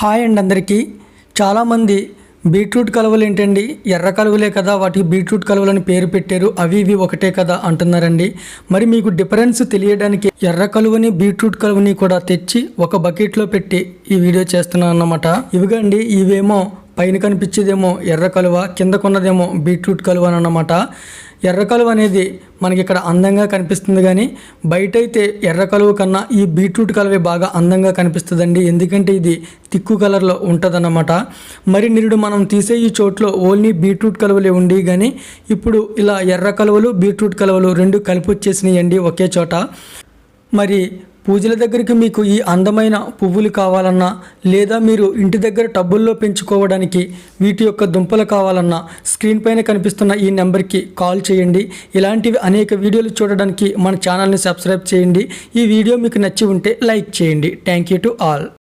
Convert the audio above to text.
Hi అండి అందరికీ. చాలామంది బీట్రూట్ కలువలు ఏంటండి, ఎర్ర కలువలే కదా, వాటికి బీట్రూట్ కలువలని పేరు పెట్టారు, అవి ఇవి ఒకటే కదా అంటున్నారండి. మరి మీకు డిఫరెన్స్ తెలియడానికి ఎర్ర కలువని బీట్రూట్ కలువని కూడా తెచ్చి ఒక బకెట్లో పెట్టి ఈ వీడియో చేస్తున్నాను అన్నమాట. ఇవిగండి, ఇవేమో పైన కనిపించేదేమో ఎర్ర కలువ, కిందకున్నదేమో బీట్రూట్ కలువ అన్నమాట. ఎర్ర కలువ అనేది మనకి ఇక్కడ అందంగా కనిపిస్తుంది, కానీ బయట అయితే ఎర్ర కలువ కన్నా ఈ బీట్రూట్ కలువే బాగా అందంగా కనిపిస్తుందండి. ఎందుకంటే ఇది తిక్కు కలర్లో ఉంటుందన్నమాట. మరి నిరుడు మనం తీసే ఈ చోట్లో ఓన్లీ బీట్రూట్ కలువలే ఉండి, కానీ ఇప్పుడు ఇలా ఎర్ర కలువలు బీట్రూట్ కలువలు రెండు కలిపి వచ్చేసినాయండి ఒకే చోట. మరి పూజల దగ్గరికి మీకు ఈ అందమైన పువ్వులు కావాలన్నా, లేదా మీరు ఇంటి దగ్గర టబ్బుల్లో పెంచుకోవడానికి వీటి యొక్క దుంపలు కావాలన్నా స్క్రీన్ పైన కనిపిస్తున్న ఈ నెంబర్కి కాల్ చేయండి. ఇలాంటివి అనేక వీడియోలు చూడడానికి మన ఛానల్ని సబ్స్క్రైబ్ చేయండి. ఈ వీడియో మీకు నచ్చి ఉంటే లైక్ చేయండి. Thank you to all.